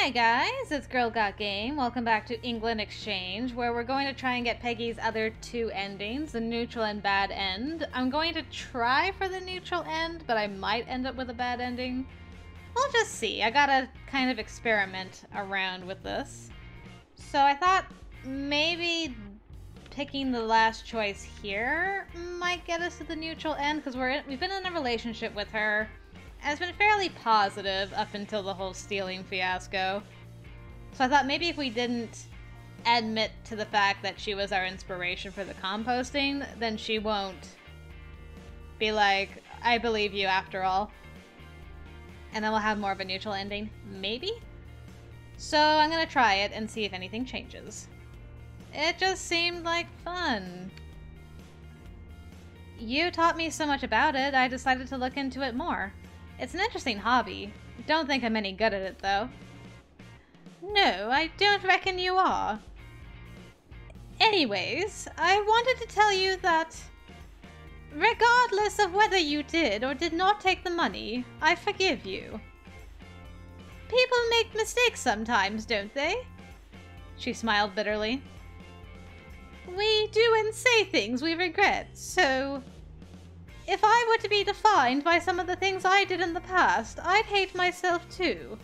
Hi guys, it's Girl Got Game. Welcome back to England Exchange, where we're going to try and get Peggy's other two endings, the neutral and bad end. I'm going to try for the neutral end, but I might end up with a bad ending. We'll just see. I gotta kind of experiment around with this. So I thought maybe picking the last choice here might get us to the neutral end, because we've been in a relationship with her. Has been fairly positive up until the whole stealing fiasco. So I thought maybe if we didn't admit to the fact that she was our inspiration for the composting, then she won't be like, I believe you after all. And then we'll have more of a neutral ending, maybe? So I'm gonna try it and see if anything changes. It just seemed like fun. You taught me so much about it, I decided to look into it more. It's an interesting hobby. Don't think I'm any good at it, though. No, I don't reckon you are. Anyways, I wanted to tell you that regardless of whether you did or did not take the money, I forgive you. People make mistakes sometimes, don't they? She smiled bitterly. We do and say things we regret, so if I were to be defined by some of the things I did in the past, I'd hate myself too.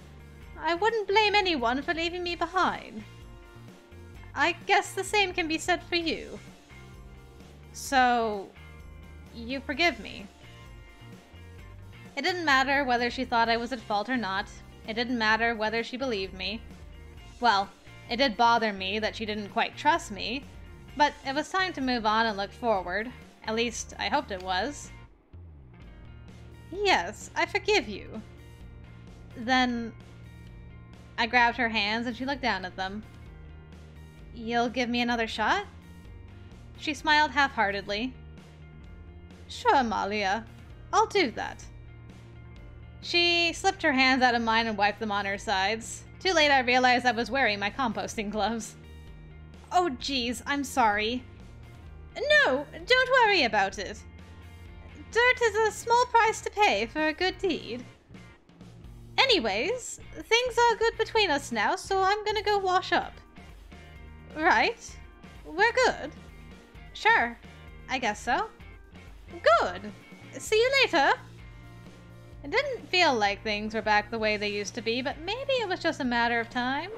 I wouldn't blame anyone for leaving me behind. I guess the same can be said for you. So, you forgive me. It didn't matter whether she thought I was at fault or not. It didn't matter whether she believed me. Well, it did bother me that she didn't quite trust me, but it was time to move on and look forward. At least, I hoped it was. Yes, I forgive you. Then I grabbed her hands and she looked down at them. You'll give me another shot? She smiled half-heartedly. Sure, MALIA. I'll do that. She slipped her hands out of mine and wiped them on her sides. Too late I realized I was wearing my composting gloves. Oh geez, I'm sorry. No, don't worry about it. Dirt is a small price to pay for a good deed. Anyways, things are good between us now, so I'm gonna go wash up. Right? We're good? Sure, I guess so. Good. See you later. It didn't feel like things were back the way they used to be, but maybe it was just a matter of time.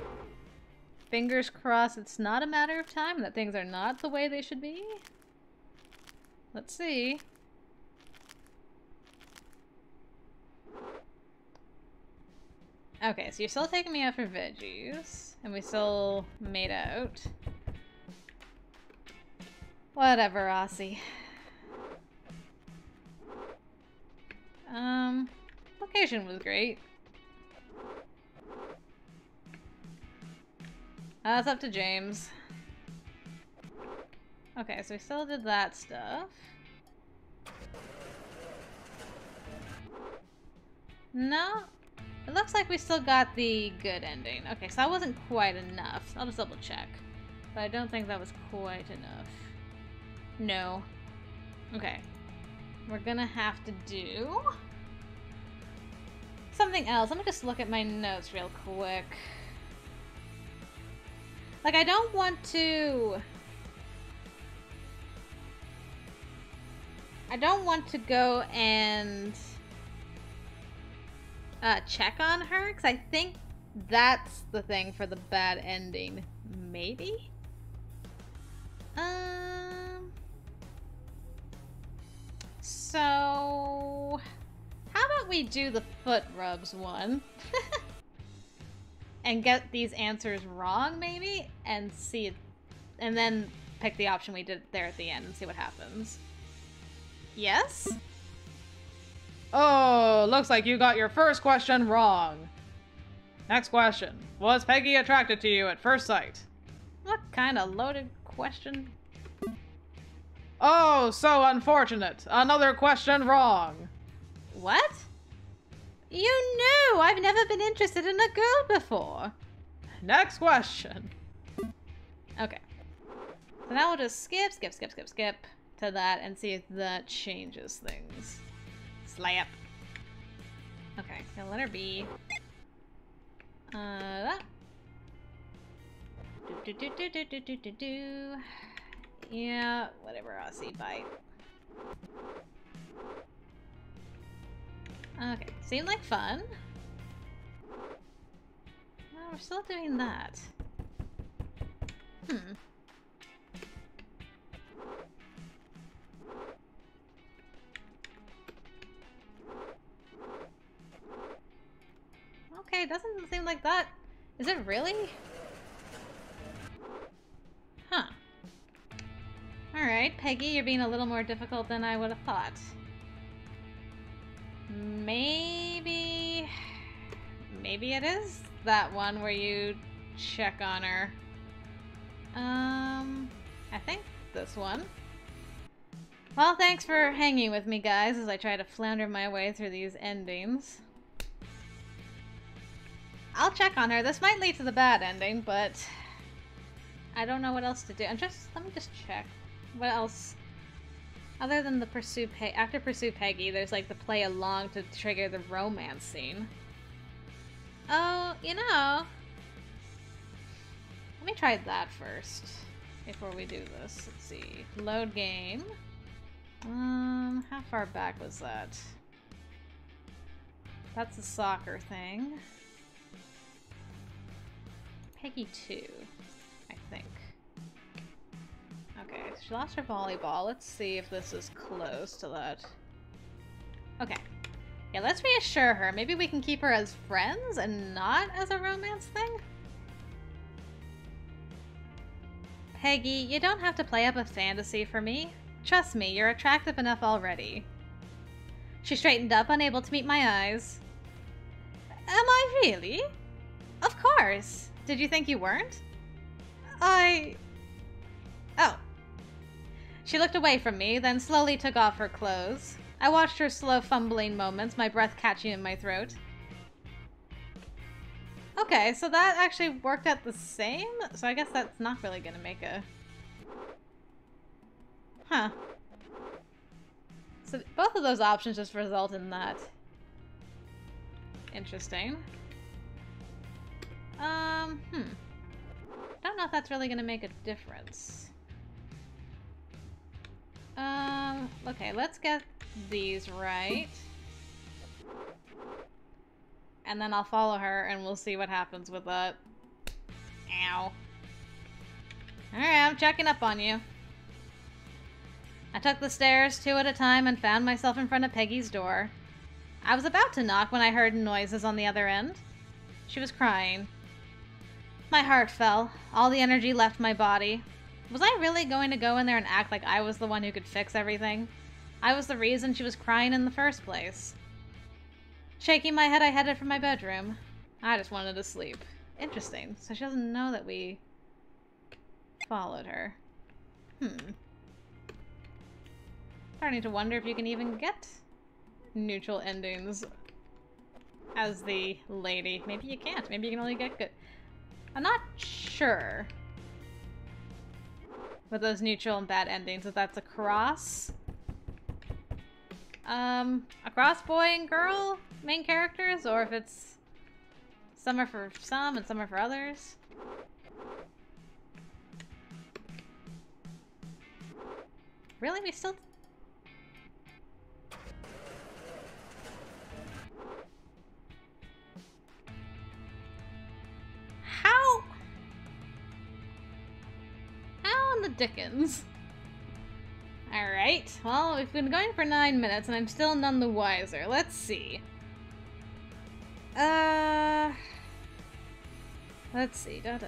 Fingers crossed it's not a matter of time and that things are not the way they should be. Let's see. Okay, so you're still taking me out for veggies, and we still made out. Whatever, Aussie. Location was great. That's up to James. Okay, so we still did that stuff. No? It looks like we still got the good ending. Okay, so that wasn't quite enough. I'll just double check. But I don't think that was quite enough. No. Okay. We're gonna have to do something else. Let me just look at my notes real quick. Like, I don't want to go and check on her, because I think that's the thing for the bad ending. Maybe? So how about we do the foot rubs one? And get these answers wrong, maybe? And see it, and then pick the option we did there at the end and see what happens. Yes? Oh, looks like you got your first question wrong. Next question. Was Peggy attracted to you at first sight? What kind of loaded question? Oh, so unfortunate. Another question wrong. What? You know I've never been interested in a girl before. Next question. Okay. So now we'll just skip to that and see if that changes things. Slap. Okay, so letter B. That. Do. Yeah, whatever, Aussie bite. Okay, seemed like fun. Well, we're still doing that. Okay, doesn't seem like that. Is it really? Huh. Alright, Peggy, you're being a little more difficult than I would have thought. Maybe it is that one where you check on her. I think this one. Well, thanks for hanging with me, guys, as I try to flounder my way through these endings. I'll check on her. This might lead to the bad ending, but I don't know what else to do. Let me just check. What else? Other than the after Pursue Peggy, there's like the play along to trigger the romance scene. Oh, you know. Let me try that first before we do this. Let's see. Load game. How far back was that? That's the soccer thing. Peggy 2, I think. Okay, she lost her volleyball. Let's see if this is close to that. Okay. Yeah, let's reassure her. Maybe we can keep her as friends and not as a romance thing? Peggy, you don't have to play up a fantasy for me. Trust me, you're attractive enough already. She straightened up, unable to meet my eyes. Am I really? Of course. Did you think you weren't? Oh. She looked away from me, then slowly took off her clothes. I watched her slow fumbling moments, my breath catching in my throat. Okay, so that actually worked out the same? So I guess that's not really gonna make a... Huh. So both of those options just result in that. Interesting. Don't know if that's really gonna make a difference. Okay, let's get these right. And then I'll follow her and we'll see what happens with that. Ow. Alright, I'm checking up on you. I took the stairs 2 at a time and found myself in front of Peggy's door. I was about to knock when I heard noises on the other end. She was crying. My heart fell. All the energy left my body. Was I really going to go in there and act like I was the one who could fix everything? I was the reason she was crying in the first place. Shaking my head, I headed for my bedroom. I just wanted to sleep. Interesting. So she doesn't know that we followed her. Starting to wonder if you can even get neutral endings as the lady. Maybe you can't. Maybe you can only get good. I'm not sure with those neutral and bad endings if that's across boy and girl main characters, or if it's some are for some and some are for others. Really? We still... How in the dickens? Alright, well, we've been going for 9 minutes and I'm still none the wiser. Let's see. Let's see. Do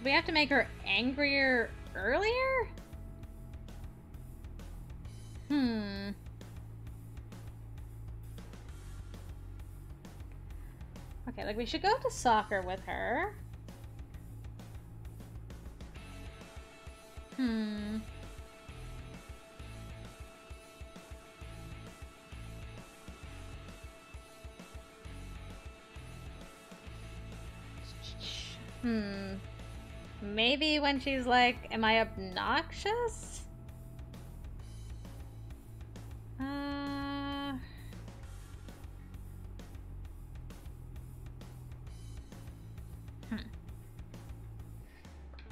we have to make her angrier earlier? Okay, like we should go to soccer with her. Maybe when she's like, am I obnoxious?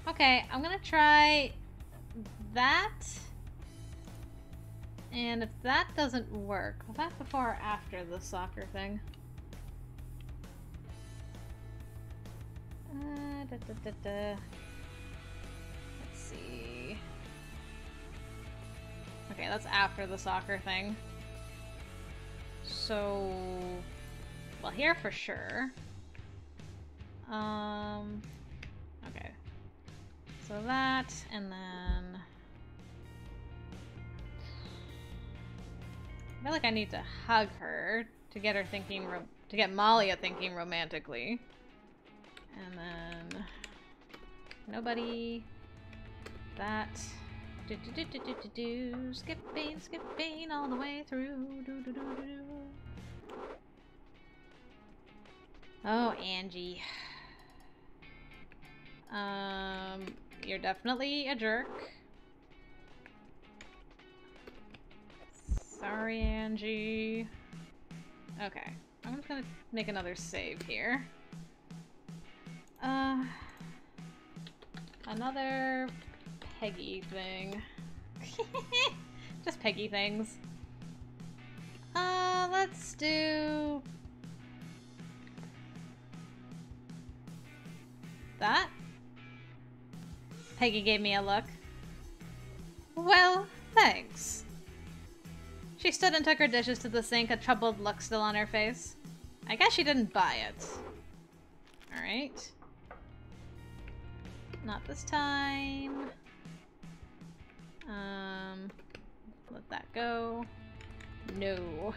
Okay, I'm gonna try that. And if that doesn't work, was that before or after the soccer thing? Let's see. Okay, that's after the soccer thing. So, well, here for sure. Okay. So that, and then I feel like I need to hug her to get her thinking, to get Malia thinking romantically. And then nobody. That. Skipping all the way through. Oh, Angie. You're definitely a jerk. Sorry, Angie. Okay, I'm just gonna make another save here. Another Peggy thing. Just Peggy things. Let's do that. Peggy gave me a look. Well, thanks. She stood and took her dishes to the sink, a troubled look still on her face. I guess she didn't buy it. Alright. Not this time. Let that go. No.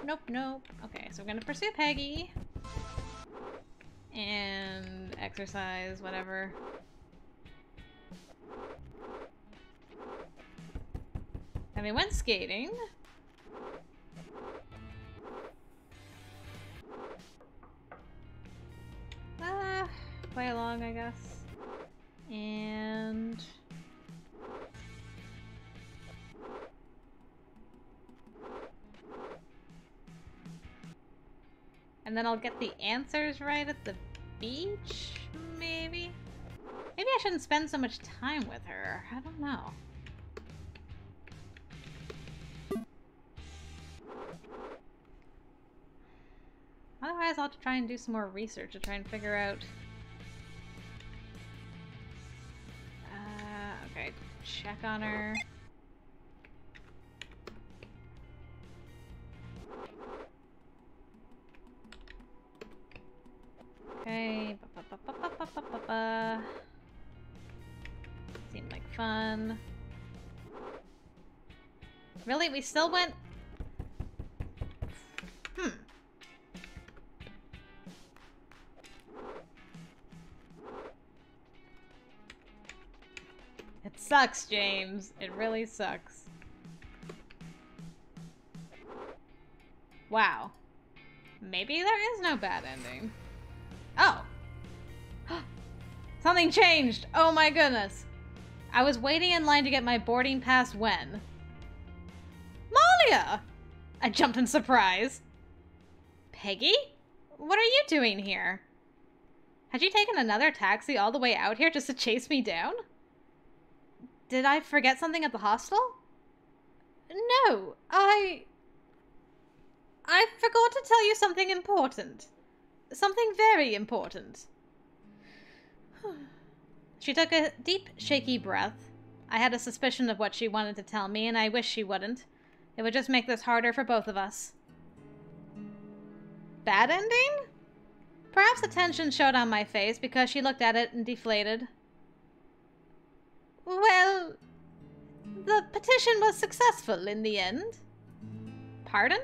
Nope. Okay, so we're gonna pursue Peggy. And exercise, whatever. And we went skating. Play along, I guess. And then I'll get the answers right at the beach, maybe? Maybe I shouldn't spend so much time with her. I don't know. Otherwise, I'll have to try and do some more research to try and figure out... okay, check on her. Okay, seemed like fun. Really? We still went... It sucks, James. It really sucks. Wow. Maybe there is no bad ending. Oh. Something changed. Oh my goodness. I was waiting in line to get my boarding pass when... Malia! I jumped in surprise. Peggy? What are you doing here? Had you taken another taxi all the way out here just to chase me down? Did I forget something at the hostel? No, I forgot to tell you something important. Something very important. She took a deep, shaky breath. I had a suspicion of what she wanted to tell me, and I wish she wouldn't. It would just make this harder for both of us. Bad ending? Perhaps the tension showed on my face because she looked at it and deflated. Well, the petition was successful in the end. Pardon?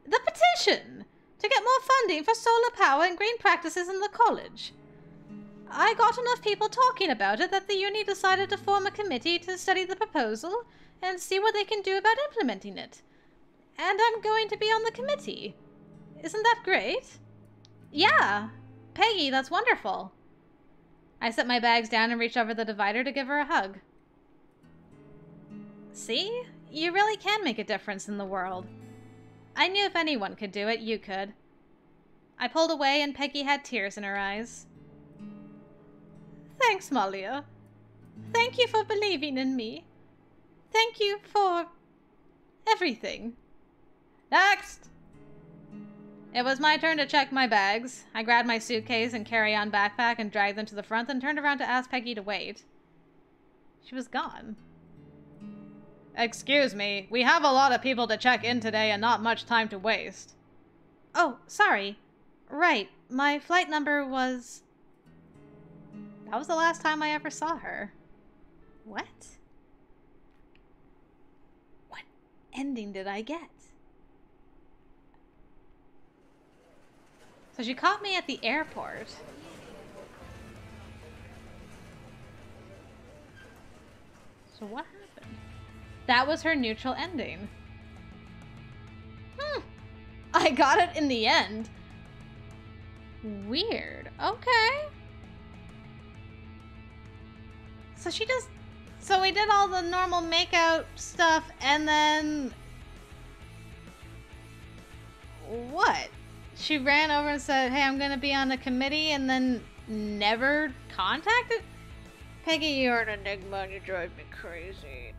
The petition! To get more funding for solar power and green practices in the college. I got enough people talking about it that the uni decided to form a committee to study the proposal and see what they can do about implementing it. And I'm going to be on the committee. Isn't that great? Yeah. Peggy, that's wonderful. I set my bags down and reached over the divider to give her a hug. See? You really can make a difference in the world. I knew if anyone could do it, you could. I pulled away and Peggy had tears in her eyes. Thanks, Malia. Thank you for believing in me. Thank you for everything. Next! It was my turn to check my bags. I grabbed my suitcase and carry-on backpack and dragged them to the front, then turned around to ask Peggy to wait. She was gone. Excuse me, we have a lot of people to check in today and not much time to waste. Oh, sorry. Right, my flight number was... That was the last time I ever saw her. What? What ending did I get? So she caught me at the airport. So what happened? That was her neutral ending. I got it in the end. Weird. Okay. So she just... So we did all the normal makeout stuff and then... What? She ran over and said, hey, I'm gonna be on a committee, and then never contacted? Peggy, you're an enigma and you drive me crazy.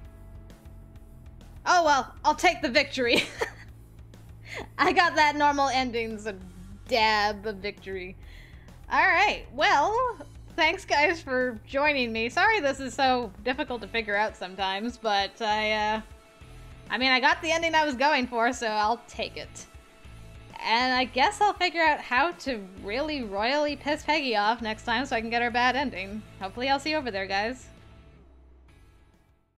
Oh well, I'll take the victory. I got that normal ending's a dab of victory. Alright, well, thanks guys for joining me. Sorry this is so difficult to figure out sometimes, but I mean, I got the ending I was going for, so I'll take it. And I guess I'll figure out how to really royally piss Peggy off next time so I can get her bad ending. Hopefully I'll see you over there, guys.